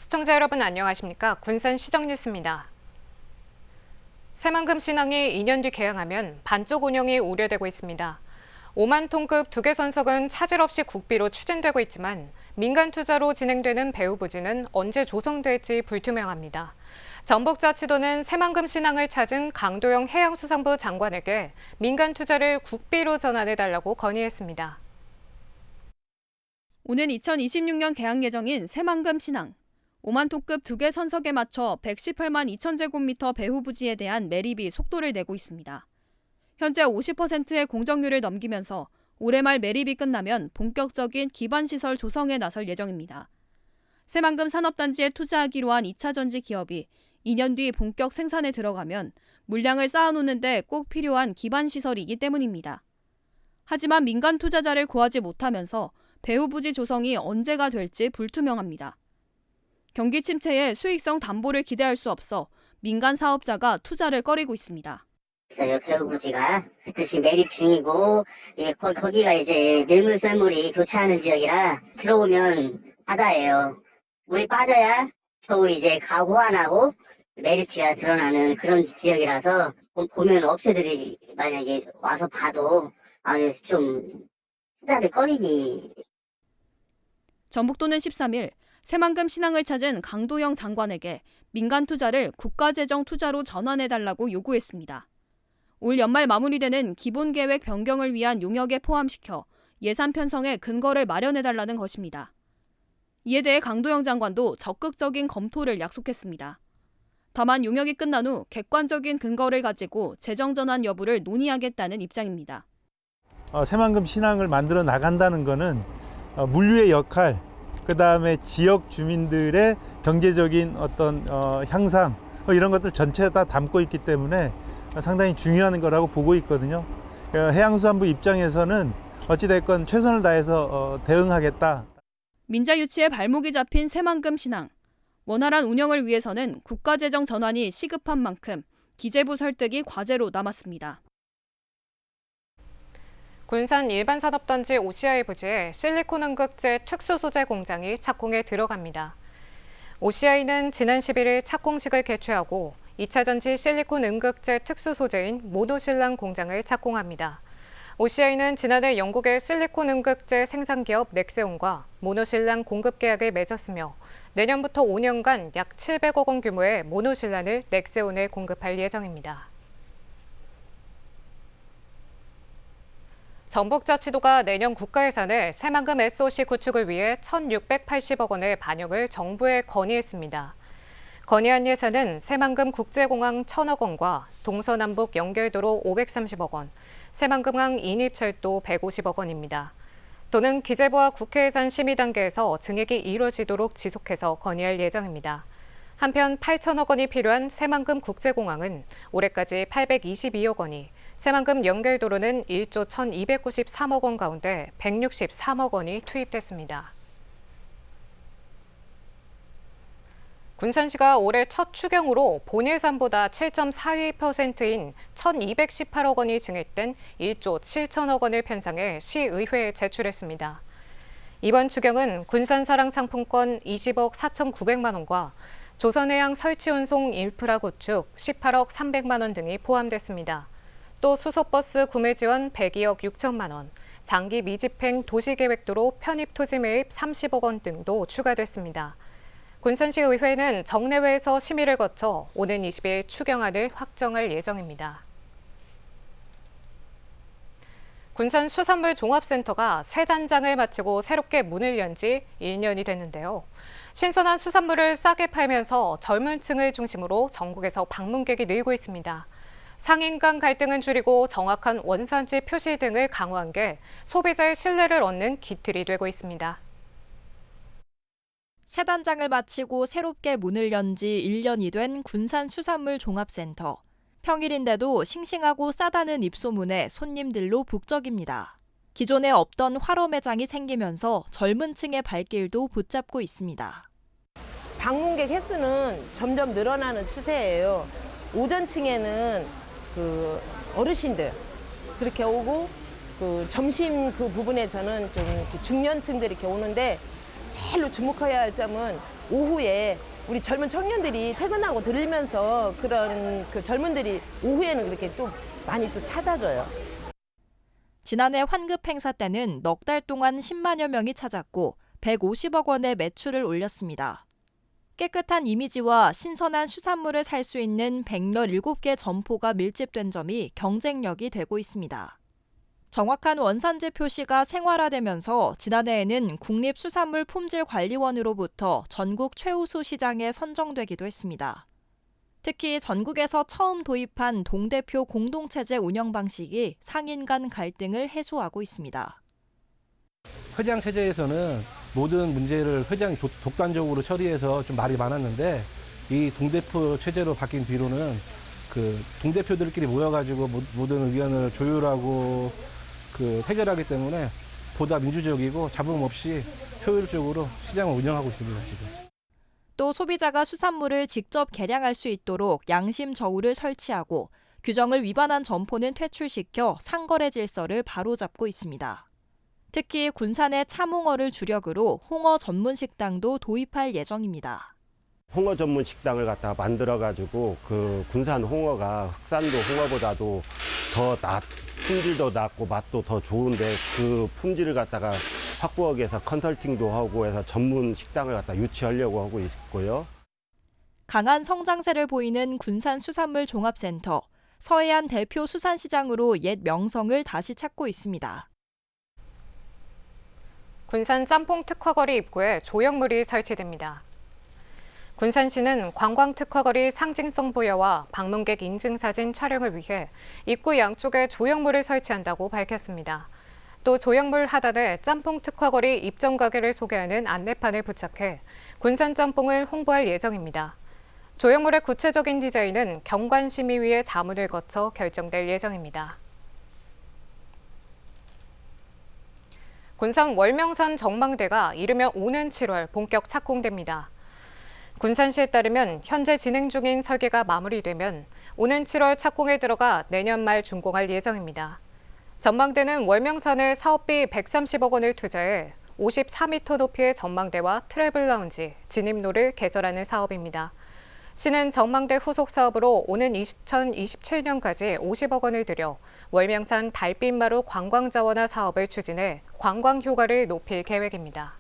시청자 여러분 안녕하십니까? 군산 시정뉴스입니다. 새만금 신항이 2년 뒤 개항하면 반쪽 운영이 우려되고 있습니다. 5만 톤급 2개 선석은 차질 없이 국비로 추진되고 있지만 민간 투자로 진행되는 배후 부지는 언제 조성될지 불투명합니다. 전북자치도는 새만금 신항을 찾은 강도영 해양수산부 장관에게 민간 투자를 국비로 전환해달라고 건의했습니다. 오는 2026년 개항 예정인 새만금 신항. 5만 톤급 2개 선석에 맞춰 118만 2천 제곱미터 배후 부지에 대한 매립이 속도를 내고 있습니다. 현재 50%의 공정률을 넘기면서 올해 말 매립이 끝나면 본격적인 기반시설 조성에 나설 예정입니다. 새만금 산업단지에 투자하기로 한 2차 전지 기업이 2년 뒤 본격 생산에 들어가면 물량을 쌓아놓는 데 꼭 필요한 기반시설이기 때문입니다. 하지만 민간 투자자를 구하지 못하면서 배후 부지 조성이 언제가 될지 불투명합니다. 경기 침체에 수익성 담보를 기대할 수 없어 민간 사업자가 투자를 꺼리고 있습니다. 배후 부지가 지금 매립 중이고 거기가 이제 뇌물썰물이 교차하는 지역이라 들어오면 바다예요. 물이 빠져야 겨우 이제 가구 호환하고 매립지가 드러나는 그런 지역이라서 보면 업체들이 만약에 와서 봐도 좀 투자를 꺼리기. 전북도는 13일 새만금 신항을 찾은 강도영 장관에게 민간 투자를 국가재정 투자로 전환해달라고 요구했습니다. 올 연말 마무리되는 기본계획 변경을 위한 용역에 포함시켜 예산 편성에 근거를 마련해달라는 것입니다. 이에 대해 강도영 장관도 적극적인 검토를 약속했습니다. 다만 용역이 끝난 후 객관적인 근거를 가지고 재정 전환 여부를 논의하겠다는 입장입니다. 새만금 신항을 만들어 나간다는 것은 물류의 역할, 그다음에 지역 주민들의 경제적인 어떤 향상 이런 것들 전체 다 담고 있기 때문에 상당히 중요한 거라고 보고 있거든요. 해양수산부 입장에서는 어찌됐건 최선을 다해서 대응하겠다. 민자 유치에 발목이 잡힌 새만금 신항. 원활한 운영을 위해서는 국가재정 전환이 시급한 만큼 기재부 설득이 과제로 남았습니다. 군산 일반산업단지 OCI 부지에 실리콘 음극재 특수소재 공장이 착공에 들어갑니다. OCI는 지난 11일 착공식을 개최하고 2차 전지 실리콘 음극재 특수소재인 모노실란 공장을 착공합니다. OCI는 지난해 영국의 실리콘 음극재 생산기업 넥세온과 모노실란 공급 계약을 맺었으며 내년부터 5년간 약 700억 원 규모의 모노실란을 넥세온에 공급할 예정입니다. 전북자치도가 내년 국가예산에 새만금 SOC 구축을 위해 1,680억 원의 반영을 정부에 건의했습니다. 건의안 예산은 새만금 국제공항 1,000억 원과 동서남북 연결도로 530억 원, 새만금항 인입철도 150억 원입니다. 도는 기재부와 국회 예산 심의 단계에서 증액이 이루어지도록 지속해서 건의할 예정입니다. 한편 8천억 원이 필요한 새만금 국제공항은 올해까지 822억 원이, 새만금 연결도로는 1조 1,293억 원 가운데 163억 원이 투입됐습니다. 군산시가 올해 첫 추경으로 본 예산보다 7.42%인 1,218억 원이 증액된 1조 7천억 원을 편성해 시의회에 제출했습니다. 이번 추경은 군산사랑 상품권 20억 4,900만 원과 조선해양 설치운송 인프라 구축 18억 300만 원 등이 포함됐습니다. 또 수소버스 구매 지원 102억 6천만 원, 장기 미집행 도시계획도로 편입 토지 매입 30억 원 등도 추가됐습니다. 군산시 의회는 정례회에서 심의를 거쳐 오는 20일 추경안을 확정할 예정입니다. 군산 수산물 종합센터가 새 단장을 마치고 새롭게 문을 연 지 1년이 됐는데요. 신선한 수산물을 싸게 팔면서 젊은 층을 중심으로 전국에서 방문객이 늘고 있습니다. 상인 간 갈등은 줄이고 정확한 원산지 표시 등을 강화한 게 소비자의 신뢰를 얻는 기틀이 되고 있습니다. 새 단장을 마치고 새롭게 문을 연 지 1년이 된 군산 수산물 종합센터. 평일인데도 싱싱하고 싸다는 입소문에 손님들로 북적입니다. 기존에 없던 활어 매장이 생기면서 젊은 층의 발길도 붙잡고 있습니다. 방문객 횟수는 점점 늘어나는 추세예요. 오전층에는 어르신들 그렇게 오고 점심 그 부분에서는 좀 중년층들이 이렇게 오는데 제일로 주목해야 할 점은 오후에 우리 젊은 청년들이 퇴근하고 들리면서 그런 그 젊은들이 오후에는 그렇게 또 많이 또 찾아줘요. 지난해 환급 행사 때는 넉 달 동안 10만여 명이 찾았고 150억 원의 매출을 올렸습니다. 깨끗한 이미지와 신선한 수산물을 살 수 있는 117개 점포가 밀집된 점이 경쟁력이 되고 있습니다. 정확한 원산지 표시가 생활화되면서 지난해에는 국립수산물품질관리원으로부터 전국 최우수 시장에 선정되기도 했습니다. 특히 전국에서 처음 도입한 동대표 공동체제 운영 방식이 상인 간 갈등을 해소하고 있습니다. 회장 체제에서는 모든 문제를 회장이 독단적으로 처리해서 좀 말이 많았는데 이 동대표 체제로 바뀐 뒤로는 그 동대표들끼리 모여가지고 모든 의견을 조율하고 해결하기 때문에 보다 민주적이고 잡음 없이 효율적으로 시장을 운영하고 있습니다, 지금. 또 소비자가 수산물을 직접 개량할 수 있도록 양심 저울을 설치하고 규정을 위반한 점포는 퇴출시켜 상거래 질서를 바로잡고 있습니다. 특히 군산의 참홍어를 주력으로 홍어 전문 식당도 도입할 예정입니다. 홍어 전문 식당을 갖다가 만들어가지고 그 군산 홍어가 흑산도 홍어보다도 더 품질도 낮고 맛도 더 좋은데 그 품질을 갖다가 확보하기 위해서 컨설팅도 하고 해서 전문 식당을 갖다 유치하려고 하고 있고요. 강한 성장세를 보이는 군산수산물종합센터, 서해안 대표 수산시장으로 옛 명성을 다시 찾고 있습니다. 군산 짬뽕 특화거리 입구에 조형물이 설치됩니다. 군산시는 관광특화거리 상징성 부여와 방문객 인증사진 촬영을 위해 입구 양쪽에 조형물을 설치한다고 밝혔습니다. 또 조형물 하단에 짬뽕 특화거리 입점 가게를 소개하는 안내판을 부착해 군산 짬뽕을 홍보할 예정입니다. 조형물의 구체적인 디자인은 경관심의위의 자문을 거쳐 결정될 예정입니다. 군산 월명산 전망대가 이르면 오는 7월 본격 착공됩니다. 군산시에 따르면 현재 진행 중인 설계가 마무리되면 오는 7월 착공에 들어가 내년 말 준공할 예정입니다. 전망대는 월명산에 사업비 130억 원을 투자해 54m 높이의 전망대와 트래블 라운지, 진입로를 개설하는 사업입니다. 시는 전망대 후속 사업으로 오는 2027년까지 50억 원을 들여 월명산 달빛마루 관광자원화 사업을 추진해 관광 효과를 높일 계획입니다.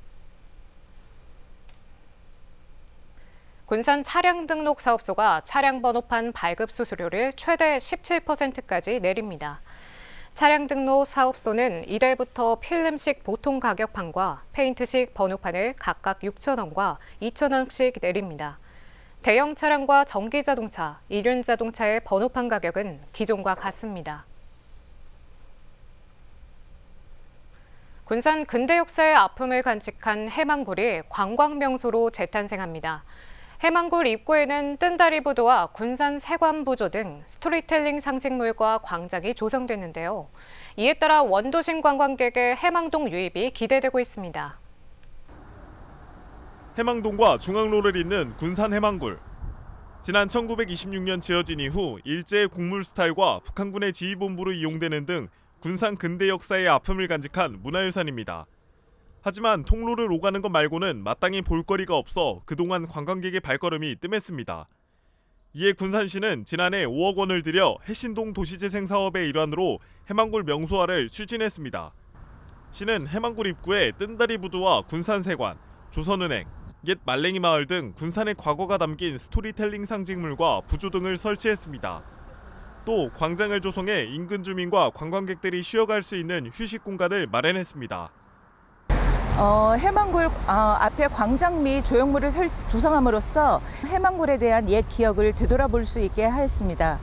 군산 차량등록사업소가 차량 번호판 발급 수수료를 최대 17%까지 내립니다. 차량등록 사업소는 이달부터 필름식 보통 가격판과 페인트식 번호판을 각각 6,000원과 2,000원씩 내립니다. 대형 차량과 전기자동차, 이륜자동차의 번호판 가격은 기존과 같습니다. 군산 근대 역사의 아픔을 간직한 해망굴이 관광명소로 재탄생합니다. 해망굴 입구에는 뜬다리 부두와 군산 세관부조 등 스토리텔링 상징물과 광장이 조성됐는데요. 이에 따라 원도심 관광객의 해망동 유입이 기대되고 있습니다. 해망동과 중앙로를 잇는 군산 해망굴. 지난 1926년 지어진 이후 일제의 곡물 스타일과 북한군의 지휘본부로 이용되는 등 군산 근대 역사의 아픔을 간직한 문화유산입니다. 하지만 통로를 오가는 것 말고는 마땅히 볼거리가 없어 그동안 관광객의 발걸음이 뜸했습니다. 이에 군산시는 지난해 5억 원을 들여 해신동 도시재생 사업의 일환으로 해망굴 명소화를 추진했습니다. 시는 해망굴 입구에 뜬다리 부두와 군산세관, 조선은행, 옛 말랭이 마을 등 군산의 과거가 담긴 스토리텔링 상징물과 부조 등을 설치했습니다. 또 광장을 조성해 인근 주민과 관광객들이 쉬어갈 수 있는 휴식 공간을 마련했습니다. 해망굴 앞에 광장 및 조형물을 조성함으로써 해망굴에 대한 옛 기억을 되돌아볼 수 있게 하였습니다.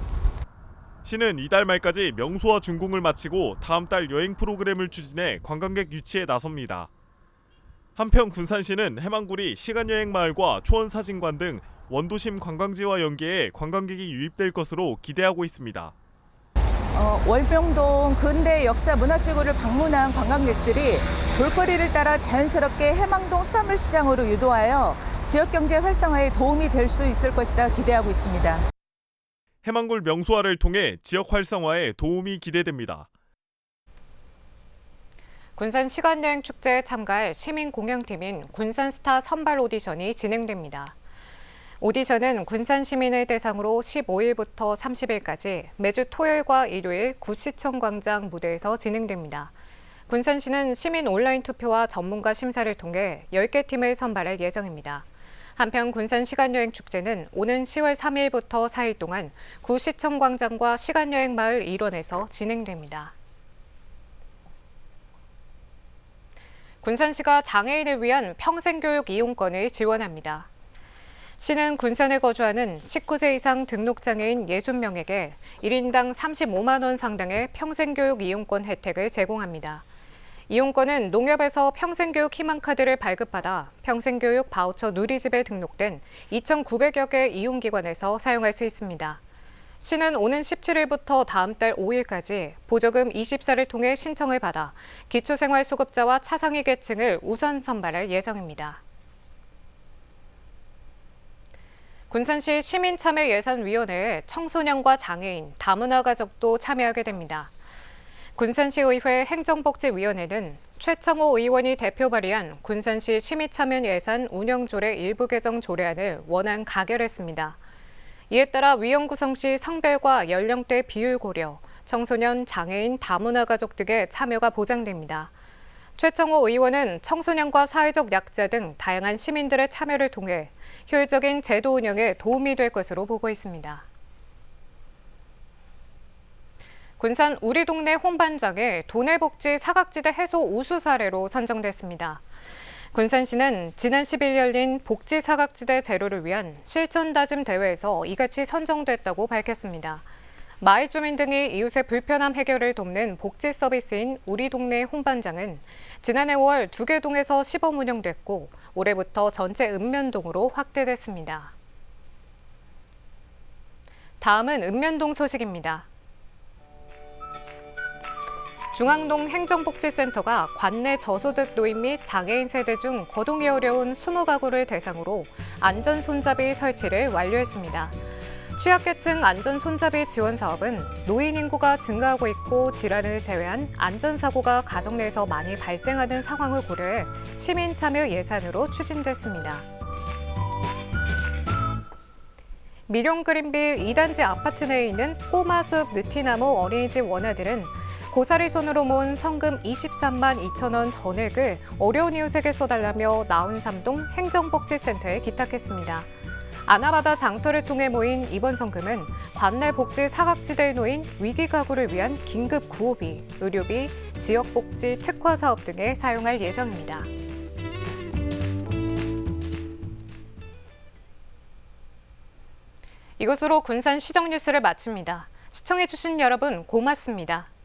시는 이달 말까지 명소화 준공을 마치고 다음 달 여행 프로그램을 추진해 관광객 유치에 나섭니다. 한편 군산시는 해망굴이 시간여행마을과 초원사진관 등 원도심 관광지와 연계해 관광객이 유입될 것으로 기대하고 있습니다. 월명동 근대 역사 문화지구를 방문한 관광객들이 볼거리를 따라 자연스럽게 해망동 수산물시장으로 유도하여 지역경제 활성화에 도움이 될 수 있을 것이라 기대하고 있습니다. 해망굴 명소화를 통해 지역 활성화에 도움이 기대됩니다. 군산 시간여행 축제에 참가할 시민 공연팀인 군산스타 선발 오디션이 진행됩니다. 오디션은 군산 시민을 대상으로 15일부터 30일까지 매주 토요일과 일요일 구시청광장 무대에서 진행됩니다. 군산시는 시민 온라인 투표와 전문가 심사를 통해 10개 팀을 선발할 예정입니다. 한편 군산 시간여행 축제는 오는 10월 3일부터 4일 동안 구시청광장과 시간여행 마을 일원에서 진행됩니다. 군산시가 장애인을 위한 평생교육 이용권을 지원합니다. 시는 군산에 거주하는 19세 이상 등록장애인 60명에게 1인당 35만 원 상당의 평생교육 이용권 혜택을 제공합니다. 이용권은 농협에서 평생교육 희망카드를 발급받아 평생교육 바우처 누리집에 등록된 2,900여 개 이용기관에서 사용할 수 있습니다. 시는 오는 17일부터 다음 달 5일까지 보조금 24를 통해 신청을 받아 기초생활수급자와 차상위 계층을 우선 선발할 예정입니다. 군산시 시민참여예산위원회에 청소년과 장애인, 다문화 가족도 참여하게 됩니다. 군산시의회 행정복지위원회는 최창호 의원이 대표 발의한 군산시 시민참여예산 운영조례 일부 개정 조례안을 원안 가결했습니다. 이에 따라 위원 구성 시 성별과 연령대 비율 고려, 청소년, 장애인, 다문화 가족 등의 참여가 보장됩니다. 최창호 의원은 청소년과 사회적 약자 등 다양한 시민들의 참여를 통해 효율적인 제도 운영에 도움이 될 것으로 보고 있습니다. 군산 우리 동네 홍반장의 도내복지 사각지대 해소 우수 사례로 선정됐습니다. 군산시는 지난 10일 열린 복지 사각지대 제로를 위한 실천 다짐 대회에서 이같이 선정됐다고 밝혔습니다. 마을 주민 등이 이웃의 불편함 해결을 돕는 복지 서비스인 우리 동네 홍반장은 지난해 5월 2개 동에서 시범 운영됐고 올해부터 전체 읍면동으로 확대됐습니다. 다음은 읍면동 소식입니다. 중앙동 행정복지센터가 관내 저소득 노인 및 장애인 세대 중 거동이 어려운 20가구를 대상으로 안전손잡이 설치를 완료했습니다. 취약계층 안전손잡이 지원 사업은 노인 인구가 증가하고 있고 질환을 제외한 안전사고가 가정 내에서 많이 발생하는 상황을 고려해 시민 참여 예산으로 추진됐습니다. 미룡 그린빌 2단지 아파트 내에 있는 꼬마숲 느티나무 어린이집 원아들은 고사리 손으로 모은 성금 23만 2천 원 전액을 어려운 이웃에게 써달라며 나운삼동 행정복지센터에 기탁했습니다. 아나바다 장터를 통해 모인 이번 성금은 관내 복지 사각지대에 놓인 위기 가구를 위한 긴급 구호비, 의료비, 지역복지 특화 사업 등에 사용할 예정입니다. 이것으로 군산 시정 뉴스를 마칩니다. 시청해주신 여러분 고맙습니다.